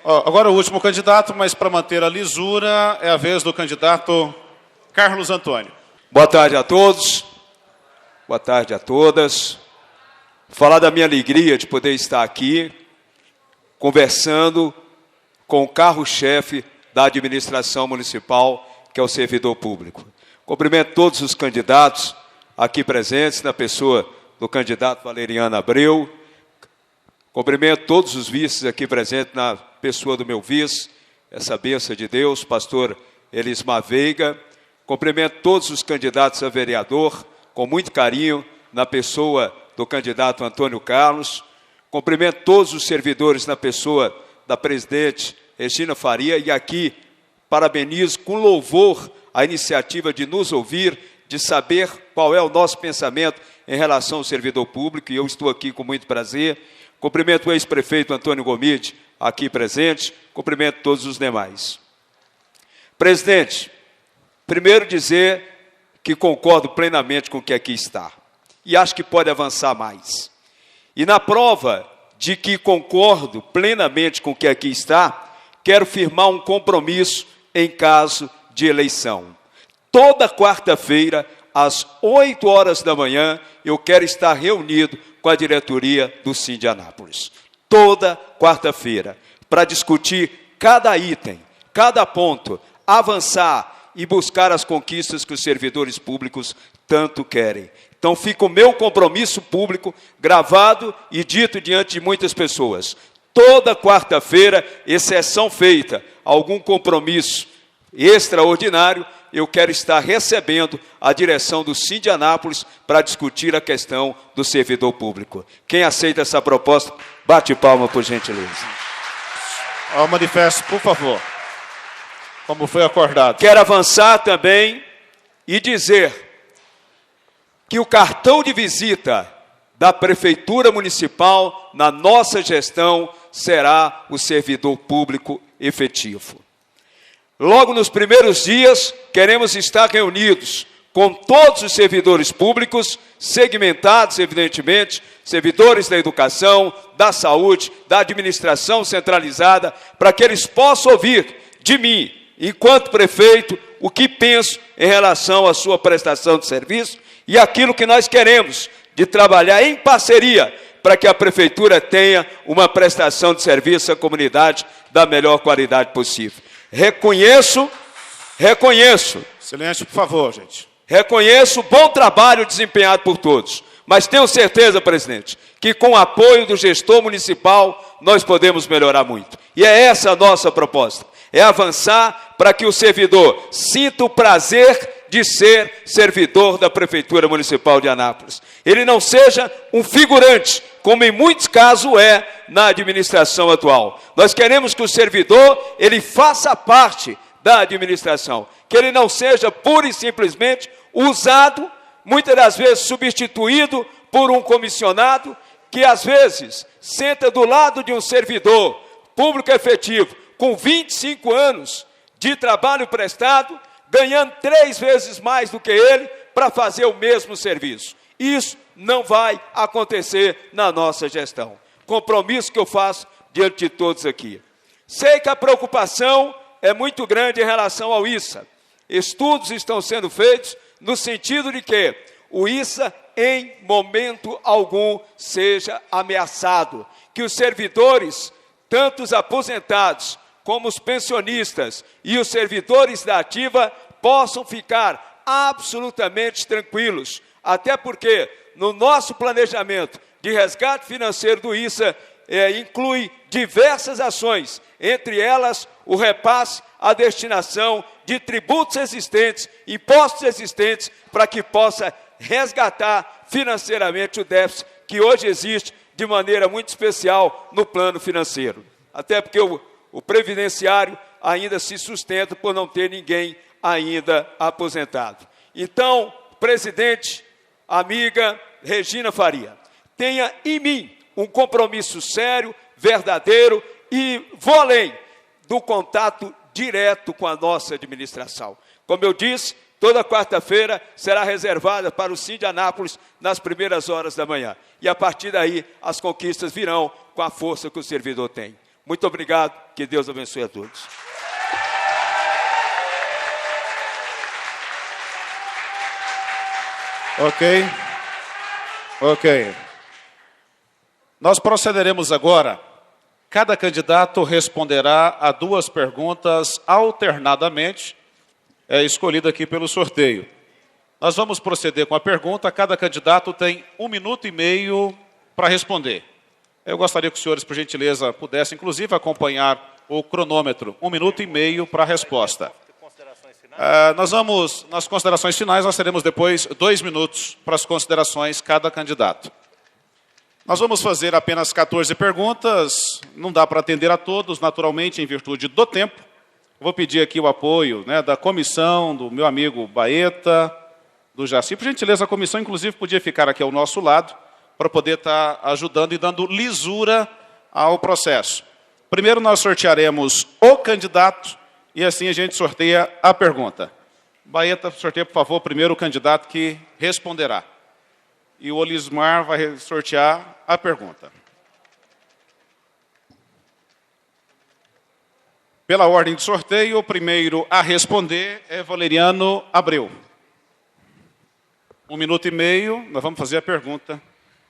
Agora o último candidato, mas para manter a lisura, é a vez do candidato Carlos Antônio. Boa tarde a todos, boa tarde a todas. Falar da minha alegria de poder estar aqui, conversando com o carro-chefe da administração municipal, que é o servidor público. Cumprimento todos os candidatos aqui presentes, na pessoa do candidato Valeriano Abreu. Cumprimento todos os vices aqui presentes, na pessoa do meu vice, essa bênção de Deus, pastor Elismar Veiga. Cumprimento todos os candidatos a vereador, com muito carinho, na pessoa do candidato Antônio Carlos. Cumprimento todos os servidores na pessoa da presidente Regina Faria, e aqui parabenizo com louvor a iniciativa de nos ouvir, de saber qual é o nosso pensamento em relação ao servidor público, e eu estou aqui com muito prazer. Cumprimento o ex-prefeito Antônio Gomide, aqui presente. Cumprimento todos os demais. Presidente, primeiro dizer que concordo plenamente com o que aqui está, e acho que pode avançar mais. E na prova de que concordo plenamente com o que aqui está, quero firmar um compromisso em caso de eleição. Toda quarta-feira, às 8 horas da manhã, eu quero estar reunido com a diretoria do Sim de Anápolis. Toda quarta-feira, para discutir cada item, cada ponto, avançar e buscar as conquistas que os servidores públicos tanto querem. Então fica o meu compromisso público gravado e dito diante de muitas pessoas. Toda quarta-feira, exceção feita, algum compromisso extraordinário, eu quero estar recebendo a direção do Sim de Anápolis para discutir a questão do servidor público. Quem aceita essa proposta, bate palma, por gentileza. Ao manifesto, por favor. Como foi acordado. Quero avançar também e dizer que o cartão de visita da Prefeitura Municipal na nossa gestão será o servidor público efetivo. Logo nos primeiros dias, queremos estar reunidos com todos os servidores públicos, segmentados, evidentemente, servidores da educação, da saúde, da administração centralizada, para que eles possam ouvir de mim, enquanto prefeito, o que penso em relação à sua prestação de serviço e aquilo que nós queremos de trabalhar em parceria para que a prefeitura tenha uma prestação de serviço à comunidade da melhor qualidade possível. Reconheço. Silêncio, por favor, gente. Reconheço o bom trabalho desempenhado por todos, mas tenho certeza, presidente, que com o apoio do gestor municipal nós podemos melhorar muito. E é essa a nossa proposta, é avançar para que o servidor sinta o prazer de ser servidor da Prefeitura Municipal de Anápolis. Ele não seja um figurante, como em muitos casos é na administração atual. Nós queremos que o servidor ele faça parte da administração, que ele não seja pura e simplesmente usado, muitas das vezes substituído por um comissionado, que às vezes senta do lado de um servidor público efetivo, com 25 anos de trabalho prestado, ganhando 3 vezes mais do que ele para fazer o mesmo serviço. Isso não vai acontecer na nossa gestão. Compromisso que eu faço diante de todos aqui. Sei que a preocupação é muito grande em relação ao ISA. Estudos estão sendo feitos no sentido de que o ISA, em momento algum, seja ameaçado. Que os servidores, tanto os aposentados como os pensionistas e os servidores da ativa, possam ficar absolutamente tranquilos. Até porque, no nosso planejamento de resgate financeiro do ISA, inclui diversas ações, entre elas o repasse à destinação de tributos existentes, impostos existentes, para que possa resgatar financeiramente o déficit que hoje existe de maneira muito especial no plano financeiro. Até porque o previdenciário ainda se sustenta por não ter ninguém ainda aposentado. Então, presidente, amiga Regina Faria, tenha em mim um compromisso sério, verdadeiro e vou além do contato direto com a nossa administração. Como eu disse, toda quarta-feira será reservada para o Sim de Anápolis nas primeiras horas da manhã. E a partir daí as conquistas virão com a força que o servidor tem. Muito obrigado. Que Deus abençoe a todos. Ok. Nós procederemos agora. Cada candidato responderá a 2 perguntas alternadamente, escolhida aqui pelo sorteio. Nós vamos proceder com a pergunta. Cada candidato tem 1 minuto e meio para responder. Eu gostaria que os senhores, por gentileza, pudessem, inclusive, acompanhar o cronômetro. 1 minuto e meio para a resposta. Nas considerações finais, nós teremos depois 2 minutos para as considerações cada candidato. Nós vamos fazer apenas 14 perguntas, não dá para atender a todos, naturalmente, em virtude do tempo. Vou pedir aqui o apoio, da comissão, do meu amigo Baeta, do Jaci. Por gentileza, a comissão, inclusive, podia ficar aqui ao nosso lado, para poder estar ajudando e dando lisura ao processo. Primeiro, nós sortearemos o candidato, e assim a gente sorteia a pergunta. Baeta, sorteia, por favor, primeiro o candidato que responderá. E o Olismar vai sortear a pergunta. Pela ordem de sorteio, o primeiro a responder é Valeriano Abreu. 1 minuto e meio, nós vamos fazer a pergunta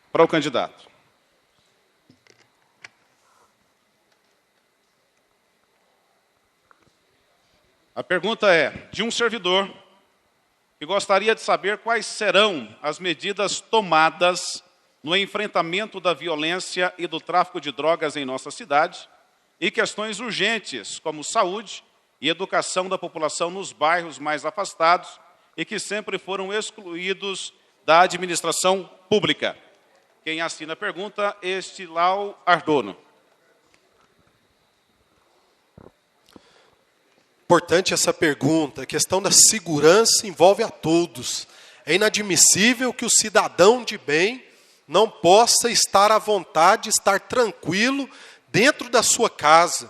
para o candidato. A pergunta é de um servidor que gostaria de saber quais serão as medidas tomadas no enfrentamento da violência e do tráfico de drogas em nossa cidade e questões urgentes como saúde e educação da população nos bairros mais afastados e que sempre foram excluídos da administração pública. Quem assina a pergunta é Estilau Ardono. Importante essa pergunta. A questão da segurança envolve a todos. É inadmissível que o cidadão de bem não possa estar à vontade, estar tranquilo dentro da sua casa.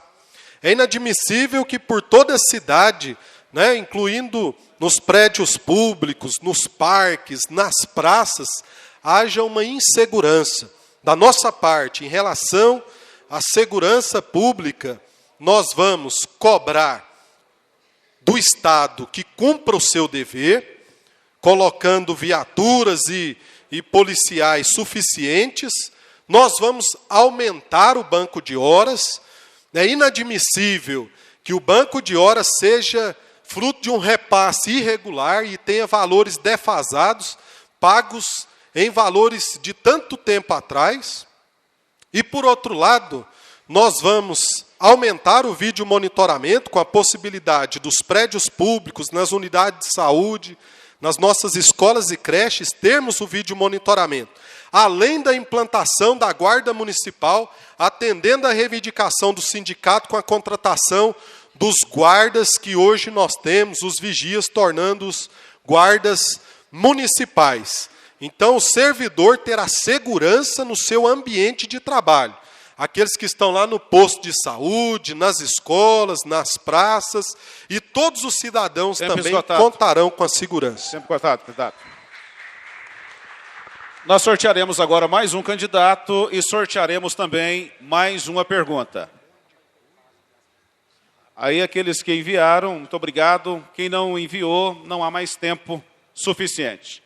É inadmissível que por toda a cidade, incluindo nos prédios públicos, nos parques, nas praças, haja uma insegurança. Da nossa parte, em relação à segurança pública, nós vamos cobrar do Estado que cumpra o seu dever, colocando viaturas e policiais suficientes. Nós vamos aumentar o banco de horas. É inadmissível que o banco de horas seja fruto de um repasse irregular e tenha valores defasados, pagos em valores de tanto tempo atrás. E, por outro lado, nós vamos aumentar o vídeo monitoramento com a possibilidade dos prédios públicos, nas unidades de saúde, nas nossas escolas e creches, termos o vídeo monitoramento. Além da implantação da Guarda Municipal, atendendo à reivindicação do sindicato com a contratação dos guardas que hoje nós temos, os vigias, tornando-os guardas municipais. Então, o servidor terá segurança no seu ambiente de trabalho. Aqueles que estão lá no posto de saúde, nas escolas, nas praças, e todos os cidadãos também contarão com a segurança. Tempo cortado, candidato. Nós sortearemos agora mais um candidato e sortearemos também mais uma pergunta. Aí aqueles que enviaram, muito obrigado. Quem não enviou, não há mais tempo suficiente.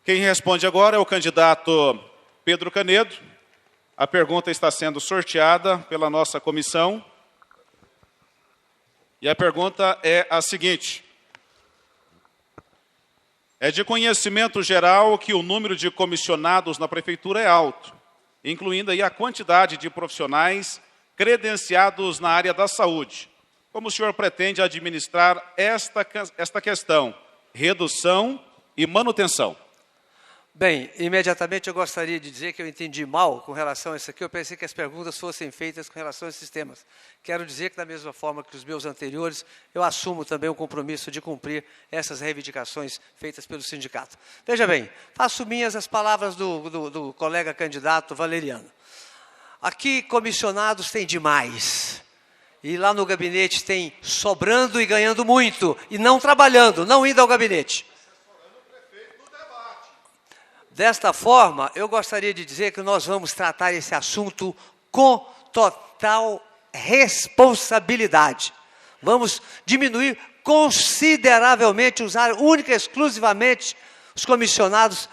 Quem responde agora é o candidato Pedro Canedo. A pergunta está sendo sorteada pela nossa comissão. E a pergunta é a seguinte. É de conhecimento geral que o número de comissionados na prefeitura é alto, incluindo aí a quantidade de profissionais credenciados na área da saúde. Como o senhor pretende administrar esta questão? Redução e manutenção. Bem, imediatamente eu gostaria de dizer que eu entendi mal com relação a isso aqui. Eu pensei que as perguntas fossem feitas com relação a esses temas. Quero dizer que, da mesma forma que os meus anteriores, eu assumo também o compromisso de cumprir essas reivindicações feitas pelo sindicato. Veja bem, faço minhas as palavras do colega candidato Valeriano. Aqui, comissionados tem demais. E lá no gabinete tem sobrando e ganhando muito. E não trabalhando, não indo ao gabinete. Desta forma, eu gostaria de dizer que nós vamos tratar esse assunto com total responsabilidade. Vamos diminuir consideravelmente, usar única e exclusivamente os comissionados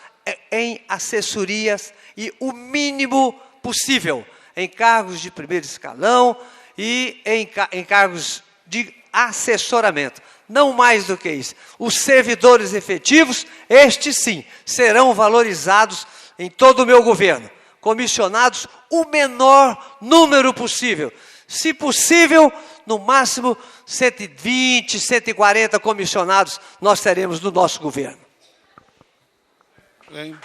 em assessorias e o mínimo possível em cargos de primeiro escalão e em cargos de assessoramento. Não mais do que isso. Os servidores efetivos, estes sim, serão valorizados em todo o meu governo. Comissionados, o menor número possível. Se possível, no máximo 120, 140 comissionados nós teremos no nosso governo. Bem.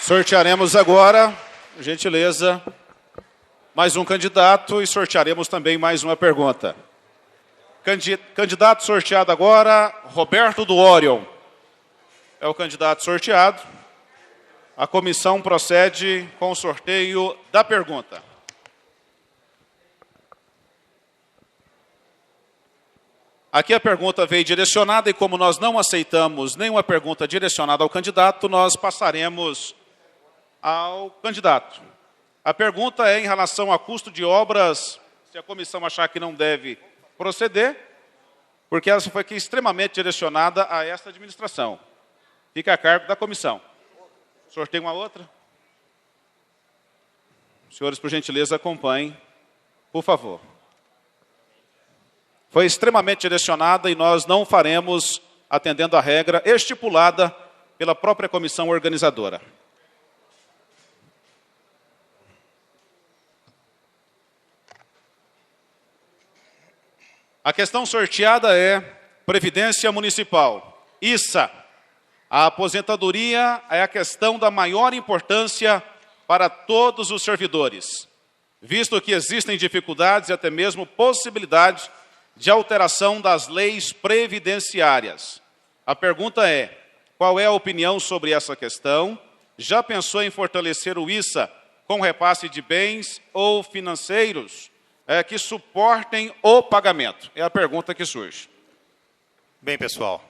Sortearemos agora, gentileza, mais um candidato e sortearemos também mais uma pergunta. Candidato sorteado agora, Roberto do Orion. É o candidato sorteado. A comissão procede com o sorteio da pergunta. Aqui a pergunta veio direcionada e como nós não aceitamos nenhuma pergunta direcionada ao candidato, nós passaremos ao candidato. A pergunta é em relação a custo de obras, se a comissão achar que não deve proceder, porque ela foi aqui extremamente direcionada a esta administração. Fica a cargo da comissão. Sorteio uma outra? Senhores, por gentileza, acompanhem, por favor. Foi extremamente direcionada e nós não faremos atendendo à regra estipulada pela própria comissão organizadora. A questão sorteada é Previdência Municipal. ISA. A aposentadoria é a questão da maior importância para todos os servidores, visto que existem dificuldades e até mesmo possibilidades de alteração das leis previdenciárias. A pergunta é, qual é a opinião sobre essa questão? Já pensou em fortalecer o ISA com repasse de bens ou financeiros que suportem o pagamento? É a pergunta que surge. Bem, pessoal,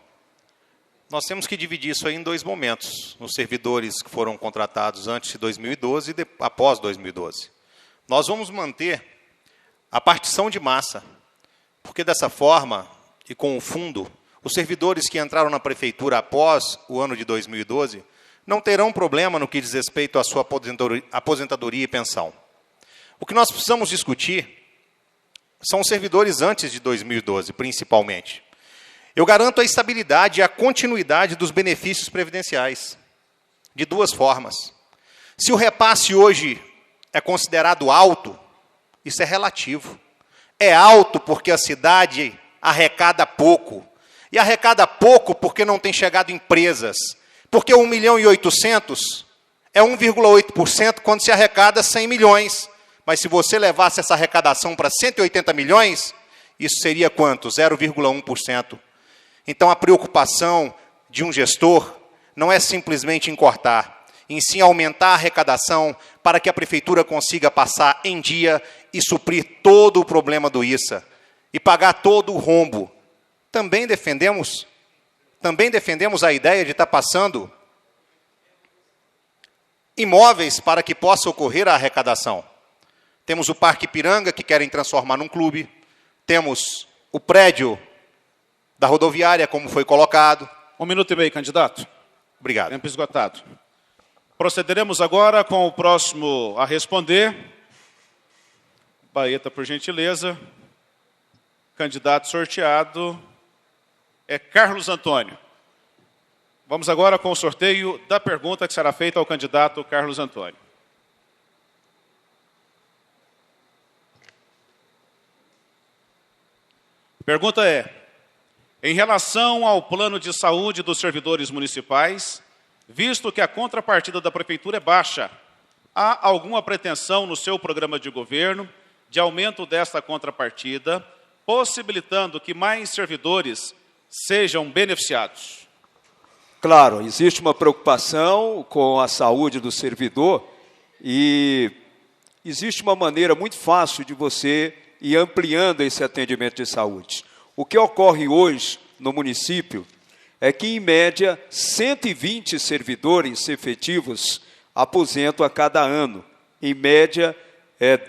nós temos que dividir isso aí em dois momentos. Os servidores que foram contratados antes de 2012 e após 2012. Nós vamos manter a partição de massa, porque dessa forma, e com o fundo, os servidores que entraram na prefeitura após o ano de 2012 não terão problema no que diz respeito à sua aposentadoria e pensão. O que nós precisamos discutir são os servidores antes de 2012, principalmente. Eu garanto a estabilidade e a continuidade dos benefícios previdenciais, de duas formas. Se o repasse hoje é considerado alto, isso é relativo. É alto porque a cidade arrecada pouco. E arrecada pouco porque não tem chegado empresas. Porque 1.800.000 é 1,8% quando se arrecada 100 milhões. Mas se você levasse essa arrecadação para 180 milhões, isso seria quanto? 0,1%. Então, a preocupação de um gestor não é simplesmente encortar, em sim aumentar a arrecadação para que a prefeitura consiga passar em dia e suprir todo o problema do ISA e pagar todo o rombo. Também defendemos a ideia de estar passando imóveis para que possa ocorrer a arrecadação. Temos o Parque Ipiranga, que querem transformar num clube. Temos o prédio da rodoviária, como foi colocado. 1 minuto e meio, candidato. Obrigado. Tempo esgotado. Procederemos agora com o próximo a responder. Baeta, por gentileza. Candidato sorteado é Carlos Antônio. Vamos agora com o sorteio da pergunta que será feita ao candidato Carlos Antônio. Pergunta é, em relação ao plano de saúde dos servidores municipais, visto que a contrapartida da prefeitura é baixa, há alguma pretensão no seu programa de governo de aumento desta contrapartida, possibilitando que mais servidores sejam beneficiados? Claro, existe uma preocupação com a saúde do servidor e existe uma maneira muito fácil de você ir ampliando esse atendimento de saúde. O que ocorre hoje no município é que, em média, 120 servidores efetivos aposentam a cada ano. em média,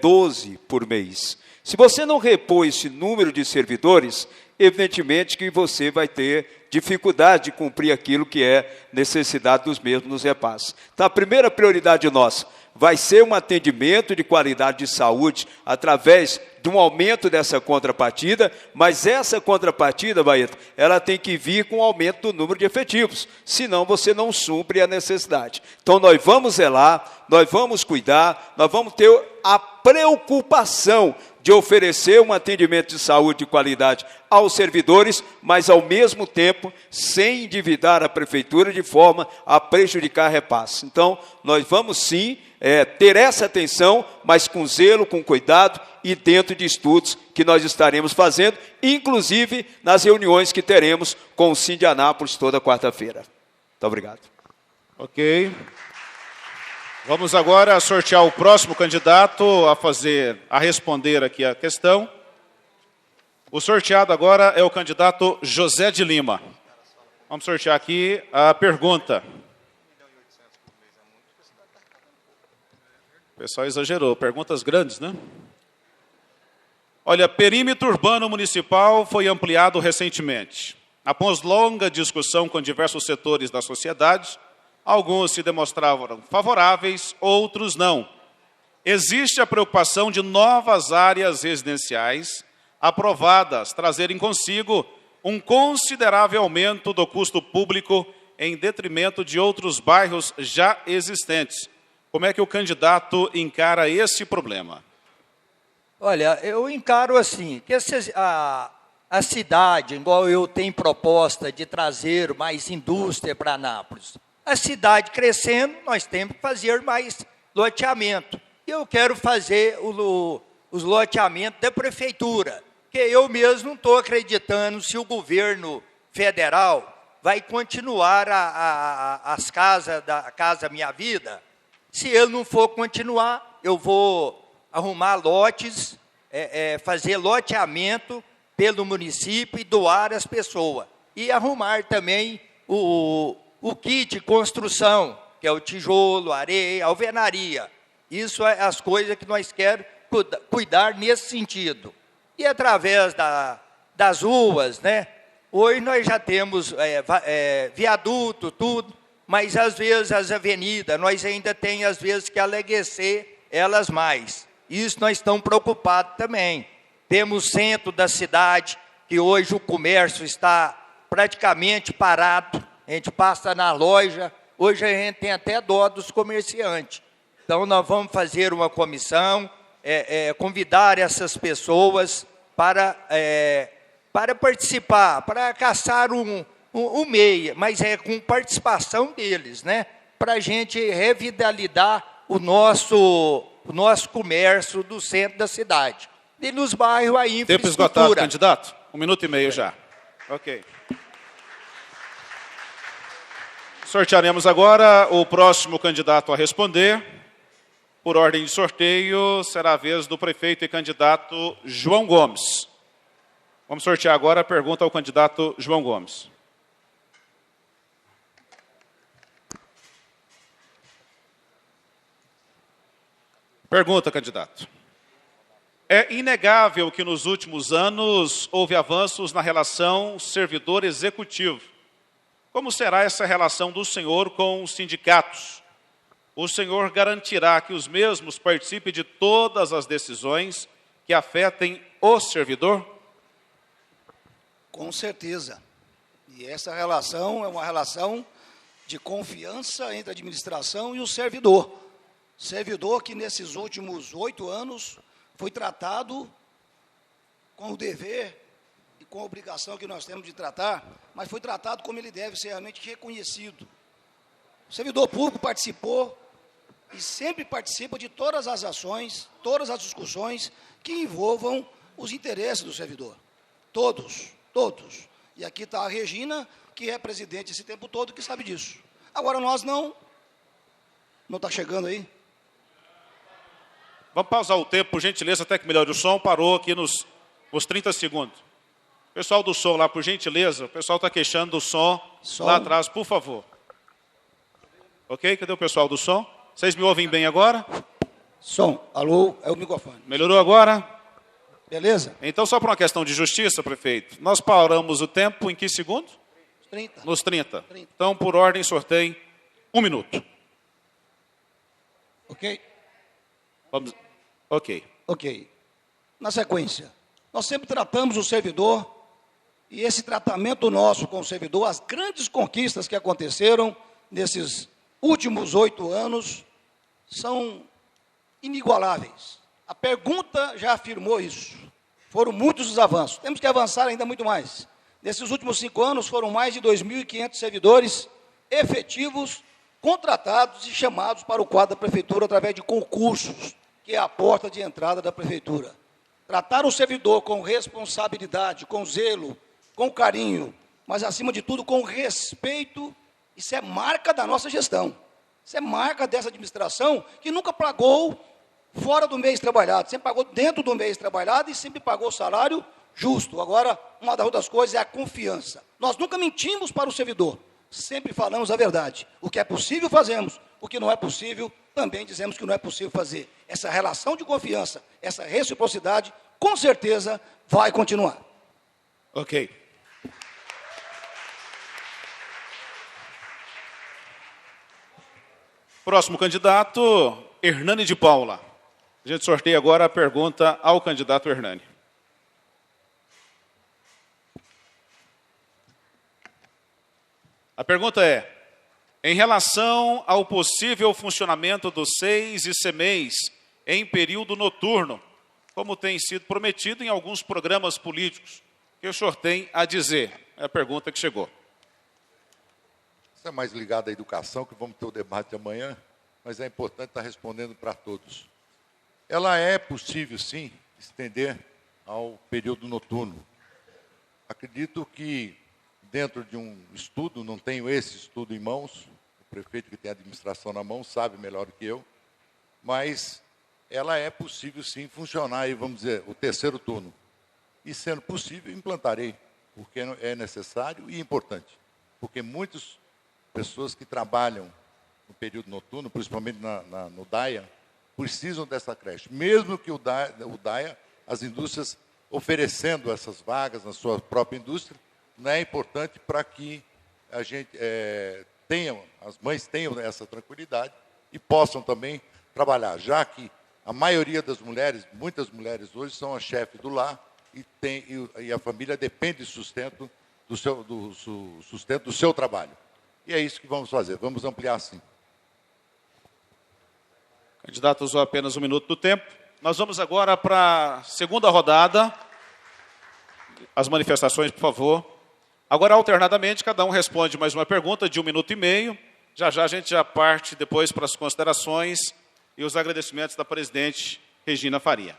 12 por mês. Se você não repor esse número de servidores, evidentemente que você vai ter dificuldade de cumprir aquilo que é necessidade dos mesmos nos repasses. Então, a primeira prioridade nossa vai ser um atendimento de qualidade de saúde através de um aumento dessa contrapartida, mas essa contrapartida, Baeta, ela tem que vir com o aumento do número de efetivos, senão você não supre a necessidade. Então, nós vamos zelar, nós vamos cuidar, nós vamos ter a preocupação de oferecer um atendimento de saúde de qualidade aos servidores, mas, ao mesmo tempo, sem endividar a prefeitura de forma a prejudicar repasse. Então, nós vamos sim ter essa atenção, mas com zelo, com cuidado e dentro de estudos que nós estaremos fazendo, inclusive nas reuniões que teremos com o Sim de Anápolis toda quarta-feira. Muito obrigado. Ok. Vamos agora sortear o próximo candidato a responder aqui a questão. O sorteado agora é o candidato José de Lima. Vamos sortear aqui a pergunta. O pessoal exagerou, perguntas grandes, né? Olha, perímetro urbano municipal foi ampliado recentemente. Após longa discussão com diversos setores da sociedade, alguns se demonstravam favoráveis, outros não. Existe a preocupação de novas áreas residenciais aprovadas trazerem consigo um considerável aumento do custo público em detrimento de outros bairros já existentes. Como é que o candidato encara esse problema? Olha, eu encaro assim, que a cidade, igual eu tenho proposta de trazer mais indústria para Anápolis, a cidade crescendo, nós temos que fazer mais loteamento. E eu quero fazer os loteamentos da prefeitura, que eu mesmo não estou acreditando se o governo federal vai continuar as casas da Casa Minha Vida. Se ele não for continuar, eu vou arrumar lotes, fazer loteamento pelo município e doar às pessoas. E arrumar também o kit de construção, que é o tijolo, areia, alvenaria. Isso é as coisas que nós queremos cuidar nesse sentido. E através das ruas, né? Hoje nós já temos viaduto, tudo, mas às vezes as avenidas, nós ainda temos às vezes que alegrecer elas mais. Isso nós estamos preocupados também. Temos o centro da cidade, que hoje o comércio está praticamente parado. A gente passa na loja, hoje a gente tem até dó dos comerciantes. Então, nós vamos fazer uma comissão, convidar essas pessoas para participar, para caçar um meia, mas com participação deles, né? Para a gente revitalizar o nosso comércio do centro da cidade. E nos bairros a infraestrutura. Tempo esgotado, candidato? 1 minuto e meio já. Ok. Sortearemos agora o próximo candidato a responder. Por ordem de sorteio, será a vez do prefeito e candidato João Gomes. Vamos sortear agora a pergunta ao candidato João Gomes. Pergunta, candidato. É inegável que nos últimos anos houve avanços na relação servidor-executivo. Como será essa relação do senhor com os sindicatos? O senhor garantirá que os mesmos participem de todas as decisões que afetem o servidor? Com certeza. E essa relação é uma relação de confiança entre a administração e o servidor. Servidor que nesses últimos 8 anos foi tratado com o dever e com a obrigação que nós temos de tratar, mas foi tratado como ele deve ser realmente reconhecido. O servidor público participou e sempre participa de todas as ações, todas as discussões que envolvam os interesses do servidor. Todos, todos. E aqui está a Regina, que é presidente esse tempo todo, que sabe disso. Agora nós não está chegando aí? Vamos pausar o tempo, por gentileza, até que melhore o som. Parou aqui nos 30 segundos. Pessoal do som lá, por gentileza, o pessoal está queixando do som lá atrás, por favor. Ok? Cadê o pessoal do som? Vocês me ouvem bem agora? Som. Alô, é o microfone. Melhorou agora? Beleza? Então, só por uma questão de justiça, prefeito, nós paramos o tempo em que segundo? 30. Nos 30. 30. Então, por ordem, sorteio 1 minuto. Ok? Vamos. Ok. Ok. Na sequência, nós sempre tratamos o servidor e esse tratamento nosso com o servidor, as grandes conquistas que aconteceram nesses últimos 8 anos são inigualáveis. A pergunta já afirmou isso. Foram muitos os avanços. Temos que avançar ainda muito mais. Nesses últimos 5 anos, foram mais de 2.500 servidores efetivos, contratados e chamados para o quadro da prefeitura através de concursos, que é a porta de entrada da prefeitura. Tratar o servidor com responsabilidade, com zelo, com carinho, mas, acima de tudo, com respeito, isso é marca da nossa gestão. Isso é marca dessa administração que nunca pagou fora do mês trabalhado, sempre pagou dentro do mês trabalhado e sempre pagou salário justo. Agora, uma das outras coisas é a confiança. Nós nunca mentimos para o servidor, sempre falamos a verdade. O que é possível, fazemos. O que não é possível, também dizemos que não é possível fazer. Essa relação de confiança, essa reciprocidade, com certeza, vai continuar. Ok. Próximo candidato, Hernani de Paula. A gente sorteia agora a pergunta ao candidato Hernani. A pergunta é: em relação ao possível funcionamento dos SEIs e CMEIs em período noturno, como tem sido prometido em alguns programas políticos, que o senhor tem a dizer? É a pergunta que chegou. Isso é mais ligado à educação, que vamos ter o debate amanhã, mas é importante estar respondendo para todos. Ela é possível, sim, estender ao período noturno. Acredito que, dentro de um estudo, não tenho esse estudo em mãos, o prefeito que tem a administração na mão sabe melhor do que eu, mas ela é possível, sim, funcionar, aí, vamos dizer, o terceiro turno. E, sendo possível, implantarei, porque é necessário e importante. Porque muitas pessoas que trabalham no período noturno, principalmente no DAIA, precisam dessa creche. Mesmo que o DAIA, as indústrias oferecendo essas vagas na sua própria indústria, não é importante para que a gente as mães tenham essa tranquilidade e possam também trabalhar, já que a maioria das mulheres, muitas mulheres hoje são as chefes do lar e a família depende do sustento do seu trabalho. E é isso que vamos fazer, vamos ampliar sim. O candidato usou apenas 1 minuto do tempo. Nós vamos agora para a segunda rodada. As manifestações, por favor. Agora, alternadamente, cada um responde mais uma pergunta de 1 minuto e meio. Já a gente já parte depois para as considerações e os agradecimentos da presidente Regina Faria.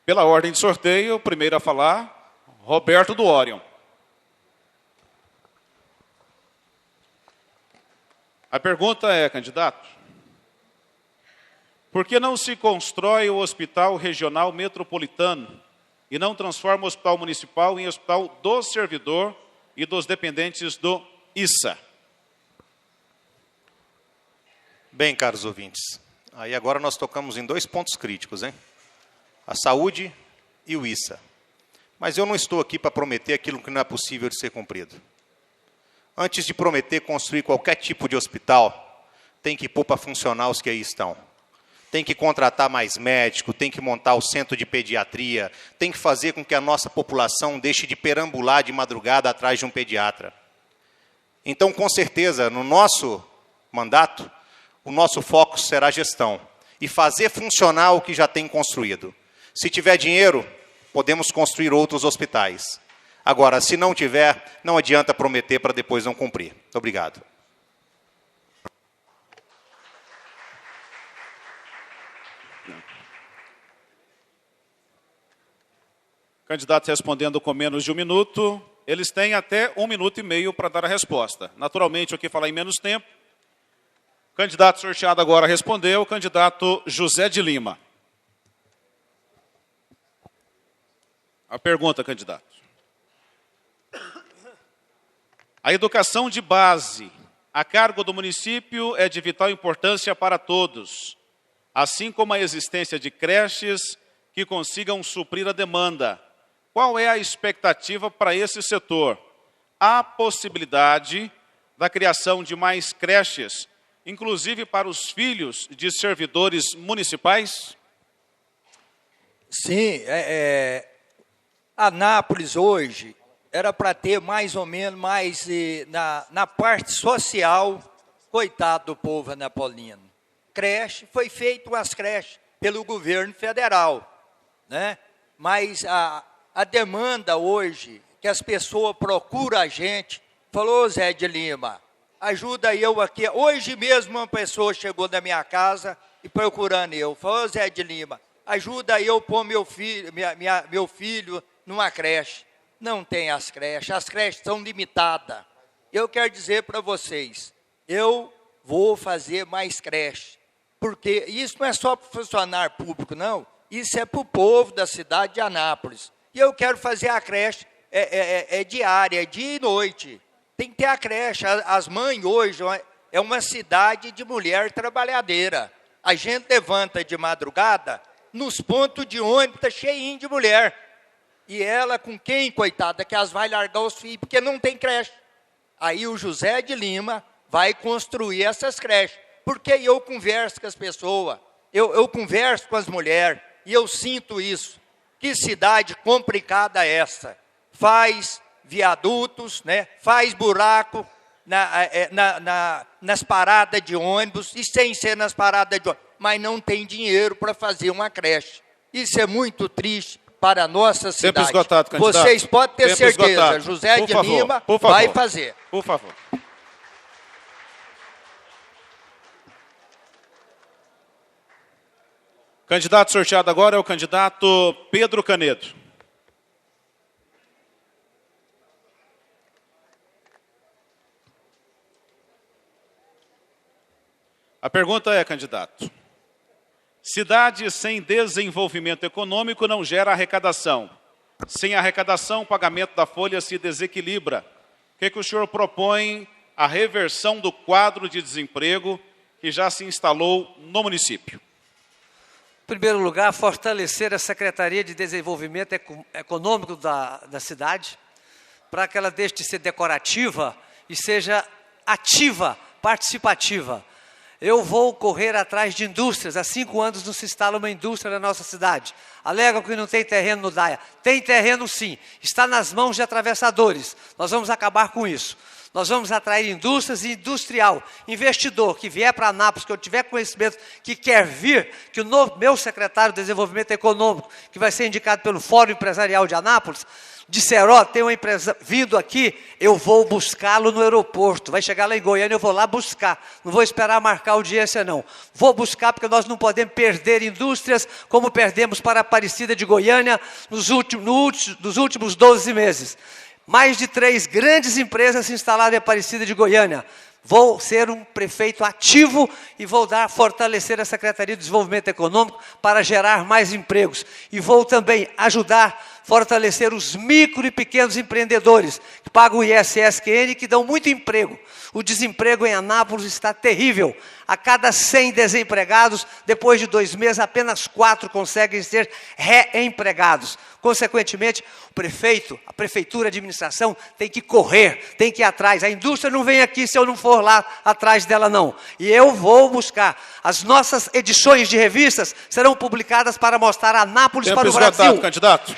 Pela ordem de sorteio, o primeiro a falar, Roberto do Orion. A pergunta é, candidato, por que não se constrói o Hospital Regional Metropolitano e não transforma o Hospital Municipal em Hospital do Servidor e dos dependentes do ISA? Bem, caros ouvintes, aí agora nós tocamos em 2 pontos críticos, hein? A saúde e o ISA. Mas eu não estou aqui para prometer aquilo que não é possível de ser cumprido. Antes de prometer construir qualquer tipo de hospital, tem que pôr para funcionar os que aí estão. Tem que contratar mais médico, tem que montar o centro de pediatria, tem que fazer com que a nossa população deixe de perambular de madrugada atrás de um pediatra. Então, com certeza, no nosso mandato, o nosso foco será a gestão e fazer funcionar o que já tem construído. Se tiver dinheiro, podemos construir outros hospitais. Agora, se não tiver, não adianta prometer para depois não cumprir. Muito obrigado. Candidatos respondendo com menos de 1 minuto, eles têm até 1 minuto e meio para dar a resposta. Naturalmente, eu aqui falar em menos tempo. Candidato sorteado agora respondeu, o candidato José de Lima. A pergunta, candidato. A educação de base, a cargo do município, é de vital importância para todos, assim como a existência de creches que consigam suprir a demanda. Qual é a expectativa para esse setor? Há possibilidade da criação de mais creches, inclusive para os filhos de servidores municipais? Sim, Anápolis hoje era para ter mais ou menos na parte social, coitado do povo anapolino. Creche, foi feito umas creches pelo governo federal, né? Mas a demanda hoje, que as pessoas procuram a gente, falou, Zé de Lima, ajuda eu aqui. Hoje mesmo uma pessoa chegou na minha casa e procurando eu, falou, Zé de Lima, ajuda eu pôr meu filho numa creche. Não tem as creches são limitadas. Eu quero dizer para vocês, eu vou fazer mais creche, porque isso não é só para o funcionário público, não, isso é para o povo da cidade de Anápolis. E eu quero fazer a creche diária, dia e noite. Tem que ter a creche. As mães hoje é uma cidade de mulher trabalhadeira. A gente levanta de madrugada, nos pontos de ônibus está cheinho de mulher. E ela com quem, coitada, que elas vai largar os filhos, porque não tem creche. Aí o José de Lima vai construir essas creches. Porque eu converso com as pessoas, eu converso com as mulheres, e eu sinto isso. Que cidade complicada é essa? Faz viadutos, né? Faz buraco nas paradas de ônibus, e sem ser nas paradas de ônibus, mas não tem dinheiro para fazer uma creche. Isso é muito triste para a nossa cidade. Tempo esgotado, candidato. Vocês podem ter Tempo certeza, esgotado. José de Lima vai fazer. Por favor. Candidato sorteado agora é o candidato Pedro Canedo. A pergunta é, candidato, cidade sem desenvolvimento econômico não gera arrecadação. Sem arrecadação, o pagamento da folha se desequilibra. O que o senhor propõe a reversão do quadro de desemprego que já se instalou no município? Em primeiro lugar, fortalecer a Secretaria de Desenvolvimento Econômico da cidade, para que ela deixe de ser decorativa e seja ativa, participativa. Eu vou correr atrás de indústrias. Há 5 anos não se instala uma indústria na nossa cidade. Alegam que não tem terreno no DAIA. Tem terreno sim. Está nas mãos de atravessadores. Nós vamos acabar com isso. Nós vamos atrair indústrias e industrial, investidor que vier para Anápolis, que eu tiver conhecimento, que quer vir, que o meu secretário de Desenvolvimento Econômico, que vai ser indicado pelo Fórum Empresarial de Anápolis, disser, ó, tem uma empresa vindo aqui, eu vou buscá-lo no aeroporto. Vai chegar lá em Goiânia, eu vou lá buscar. Não vou esperar marcar audiência, não. Vou buscar, porque nós não podemos perder indústrias como perdemos para a Aparecida de Goiânia nos últimos 12 meses. Mais de 3 grandes empresas se instalaram em Aparecida de Goiânia. Vou ser um prefeito ativo e vou fortalecer a Secretaria de Desenvolvimento Econômico para gerar mais empregos. E vou também ajudar fortalecer os micro e pequenos empreendedores, que pagam o ISSQN e que dão muito emprego. O desemprego em Anápolis está terrível. A cada 100 desempregados, depois de 2 meses, apenas 4 conseguem ser reempregados. Consequentemente, o prefeito, a prefeitura, a administração tem que correr, tem que ir atrás. A indústria não vem aqui se eu não for lá atrás dela, não. E eu vou buscar. As nossas edições de revistas serão publicadas para mostrar Anápolis para o Brasil. Candidato.